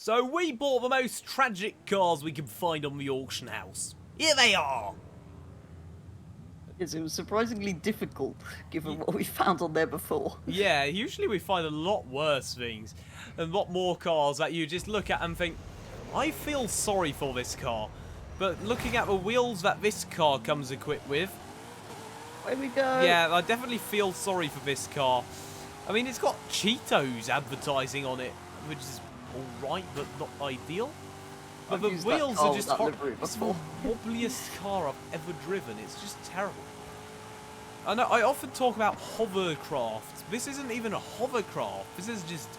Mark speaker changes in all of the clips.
Speaker 1: So we bought the most tragic cars we could find on the auction house. Here they are!
Speaker 2: Yes, it was surprisingly difficult, given what we found on there before.
Speaker 1: Yeah, usually we find a lot worse things. And a lot more cars that you just look at and think, I feel sorry for this car. But looking at the wheels that this car comes equipped with,
Speaker 2: Where we go?
Speaker 1: yeah, I definitely feel sorry for this car. I mean, it's got Cheetos advertising on it, which is alright, but not ideal. But the wheels are just it's the wobbliest car I've ever driven. It's just terrible. I know, I often talk about hovercraft. This isn't even a hovercraft. This is just...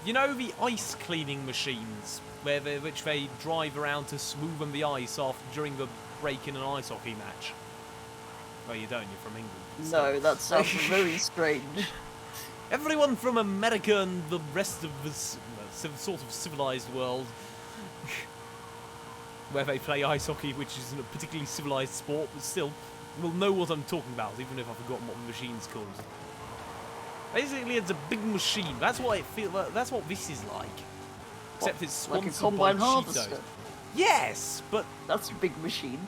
Speaker 1: You know the ice cleaning machines, which they drive around to smoothen the ice off during the break in an ice hockey match? Well, you don't, you're from England.
Speaker 2: No, that sounds very strange.
Speaker 1: Everyone from America and the rest of the sort of civilized world, where they play ice hockey, which isn't a particularly civilized sport, but still, will know what I'm talking about, even if I've forgotten what the machine's called. Basically, it's a big machine. That's what it feels. That's what this is like. Except it's sponsored
Speaker 2: like a combine
Speaker 1: by
Speaker 2: harvester.
Speaker 1: Cheetos. Yes, but
Speaker 2: That's a big machine.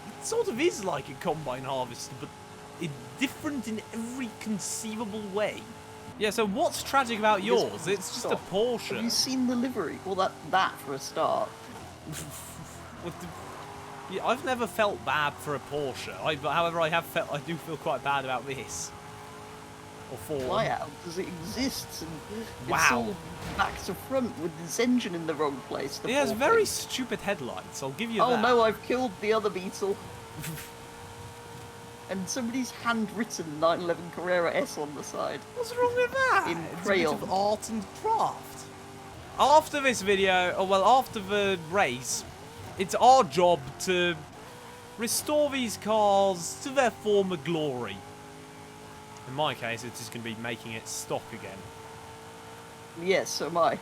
Speaker 1: it sort of is like a combine harvester, but it's different in every conceivable way. Yeah. So what's tragic about yours? It's just a Porsche.
Speaker 2: Have you seen the livery? Well, that for a start.
Speaker 1: Yeah, I've never felt bad for a Porsche. However, I do feel quite bad about this. Or for
Speaker 2: Why out? Because it exists and it's
Speaker 1: Wow.
Speaker 2: all back to front with this engine in the wrong place.
Speaker 1: It has very stupid headlights, I'll give you
Speaker 2: Oh
Speaker 1: that.
Speaker 2: no, I've killed the other Beetle. And somebody's handwritten 911 Carrera S on the side.
Speaker 1: What's wrong with that?
Speaker 2: In
Speaker 1: It's
Speaker 2: crayon.
Speaker 1: a bit of art and craft. After this video, or well, after the race, it's our job to restore these cars to their former glory. In my case, it's just going to be making it stock again.
Speaker 2: Yes, so am I.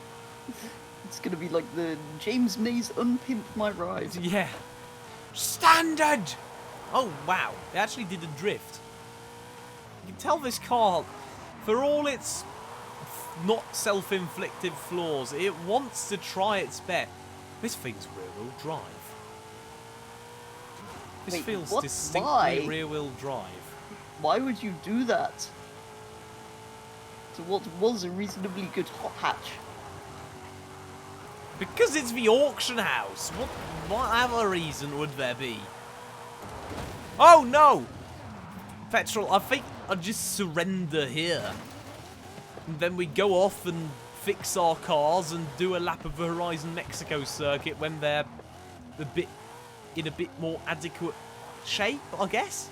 Speaker 2: It's gonna be like the James May's Unpimp My Ride.
Speaker 1: Yeah. Standard! Oh, wow. It actually did a drift. You can tell this car, for all its not self-inflicted flaws, it wants to try its best. This thing's rear-wheel drive. This
Speaker 2: Wait,
Speaker 1: feels
Speaker 2: what?
Speaker 1: distinctly
Speaker 2: Why?
Speaker 1: rear-wheel drive.
Speaker 2: Why would you do that? To what was a reasonably good hot hatch.
Speaker 1: Because it's the auction house. What other reason would there be? Oh no! Petrol, I think I'll just surrender here. And then we go off and fix our cars and do a lap of the Horizon Mexico circuit when they're in a bit more adequate shape, I guess.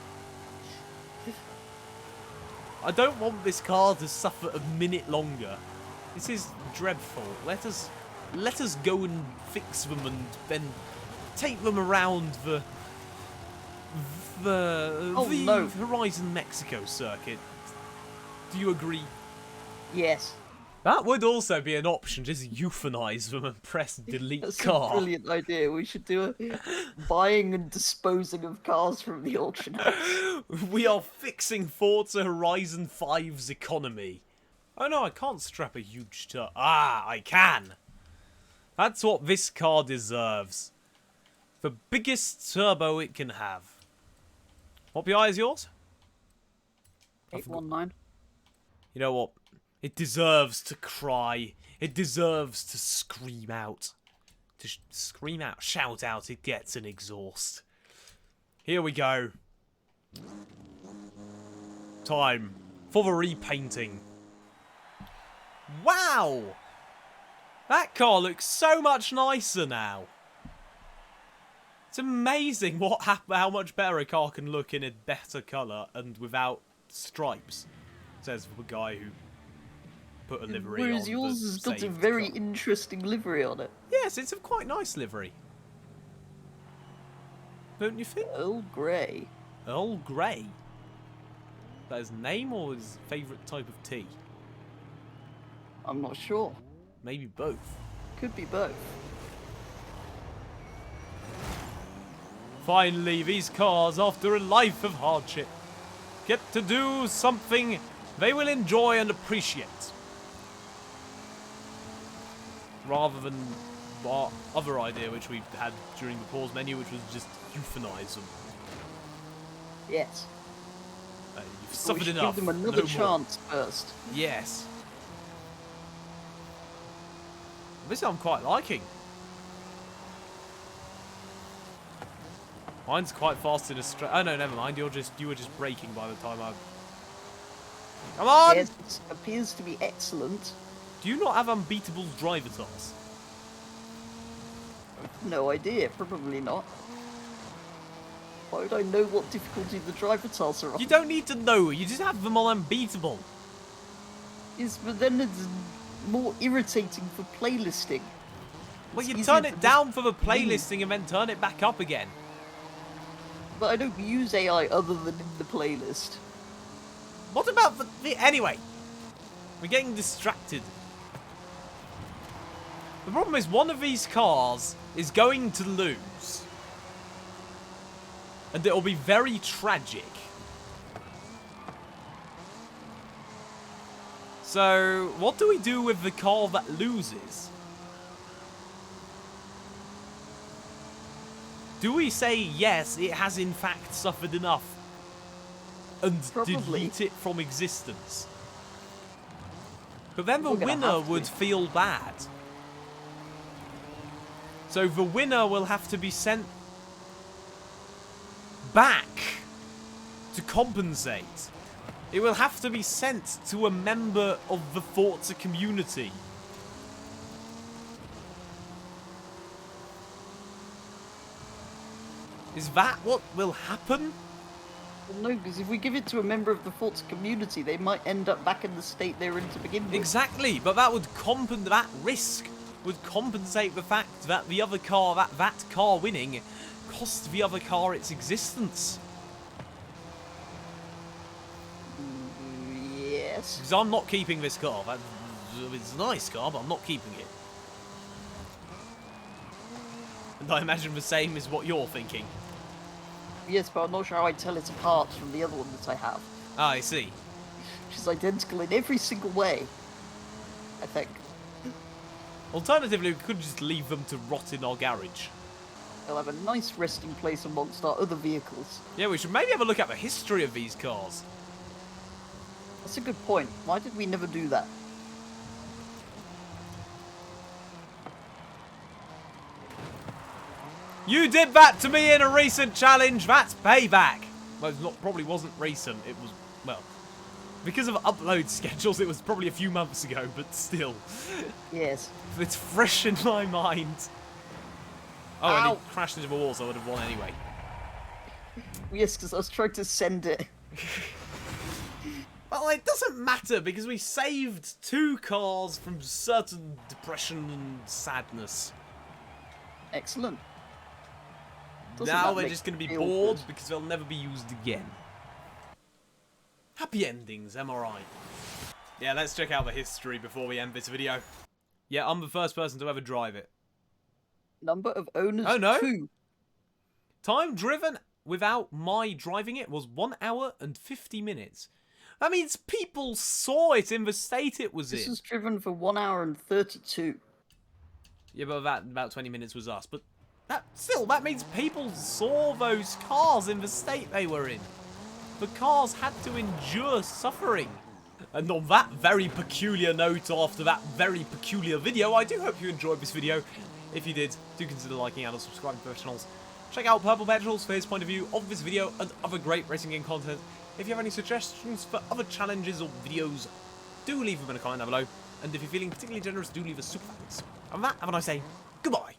Speaker 1: I don't want this car to suffer a minute longer. This is dreadful. Let us go and fix them and then take them around the Horizon Mexico circuit. Do you agree?
Speaker 2: Yes.
Speaker 1: That would also be an option. Just euthanize them and press delete
Speaker 2: That's
Speaker 1: car.
Speaker 2: a brilliant idea. We should do a buying and disposing of cars from the auction house.
Speaker 1: We are fixing Forza Horizon 5's economy. Oh no, I can't strap a huge turbo. Ah, I can. That's what this car deserves. The biggest turbo it can have. What PI is yours?
Speaker 2: 819.
Speaker 1: You know what? It deserves to cry. It deserves to scream out. To scream out, shout out, it gets an exhaust. Here we go. Time for the repainting. Wow! That car looks so much nicer now. It's amazing how much better a car can look in a better colour and without stripes, says the guy who put a livery on.
Speaker 2: Whereas yours has got a very interesting livery on it.
Speaker 1: Yes, it's a quite nice livery. Don't you think?
Speaker 2: Earl Grey.
Speaker 1: Earl Grey? Is that his name or his favourite type of tea?
Speaker 2: I'm not sure.
Speaker 1: Maybe both.
Speaker 2: Could be both.
Speaker 1: Finally, these cars, after a life of hardship, get to do something they will enjoy and appreciate. rather than our other idea, which we had during the pause menu, which was just euthanize them.
Speaker 2: Yes.
Speaker 1: You've suffered enough.
Speaker 2: Give them another chance first.
Speaker 1: Yes. This I'm quite liking. Mine's quite fast in a straight. Oh no, never mind. You were just braking by the time I. Come on!
Speaker 2: Yes, it appears to be excellent.
Speaker 1: Do you not have unbeatable driver tasks?
Speaker 2: No idea. Probably not. Why would I know what difficulty the driver tasks are on?
Speaker 1: You don't need to know. You just have them on unbeatable.
Speaker 2: Yes, but then it's more irritating for playlisting.
Speaker 1: Well,
Speaker 2: It's
Speaker 1: you turn
Speaker 2: easier
Speaker 1: it
Speaker 2: to
Speaker 1: down
Speaker 2: just
Speaker 1: for the playlisting and then turn it back up again.
Speaker 2: But I don't use AI other than in the playlist.
Speaker 1: What about the... Anyway. We're getting distracted. The problem is one of these cars is going to lose. And it'll be very tragic. So, what do we do with the car that loses? Do we say, yes, it has in fact suffered enough? And
Speaker 2: Probably.
Speaker 1: delete it from existence? But then the
Speaker 2: We're gonna
Speaker 1: winner
Speaker 2: have to.
Speaker 1: would feel bad. So the winner will have to be sent back to compensate. It will have to be sent to a member of the Forza community. Is that what will happen?
Speaker 2: Well, no, because if we give it to a member of the Forza community, they might end up back in the state they're in to begin with.
Speaker 1: Exactly, but that would that risk would compensate the fact that the other car, that car winning, cost the other car its existence.
Speaker 2: Yes.
Speaker 1: Because I'm not keeping this car. It's a nice car, but I'm not keeping it. And I imagine the same is what you're thinking.
Speaker 2: Yes, but I'm not sure how I tell it apart from the other one that I have.
Speaker 1: Ah, I see.
Speaker 2: Which is identical in every single way, I think.
Speaker 1: Alternatively, we could just leave them to rot in our garage.
Speaker 2: They'll have a nice resting place amongst our other vehicles.
Speaker 1: Yeah, we should maybe have a look at the history of these cars.
Speaker 2: That's a good point. Why did we never do that?
Speaker 1: You did that to me in a recent challenge. That's payback. Well, it probably wasn't recent. It was, well, because of upload schedules, it was probably a few months ago, but still.
Speaker 2: Yes.
Speaker 1: It's fresh in my mind. Oh,
Speaker 2: Ow.
Speaker 1: and it crashed into the wall, so I would have won anyway.
Speaker 2: Yes, because I was trying to send it.
Speaker 1: Well, it doesn't matter, because we saved 2 cars from certain depression and sadness.
Speaker 2: Excellent. Doesn't
Speaker 1: Now
Speaker 2: that
Speaker 1: they're
Speaker 2: make
Speaker 1: just going to be
Speaker 2: me
Speaker 1: bored
Speaker 2: awkward?
Speaker 1: because they'll never be used again. Happy endings, am I right? Yeah, let's check out the history before we end this video. Yeah, I'm the first person to ever drive it.
Speaker 2: Number of owners,
Speaker 1: Oh, no?
Speaker 2: 2.
Speaker 1: Time driven without my driving it was 1 hour and 50 minutes. That means people saw it in the state it was
Speaker 2: This
Speaker 1: in.
Speaker 2: was driven for 1 hour and 32.
Speaker 1: Yeah, but that about 20 minutes was us. But that means people saw those cars in the state they were in. The cars had to endure suffering. And on that very peculiar note, after that very peculiar video, I do hope you enjoyed this video. If you did, do consider liking and subscribing to both channels. Check out Purple Petrol's for his point of view of this video and other great racing game content. If you have any suggestions for other challenges or videos, do leave them in a comment down below. And if you're feeling particularly generous, do leave us super thanks. And with that, have a nice day. Goodbye.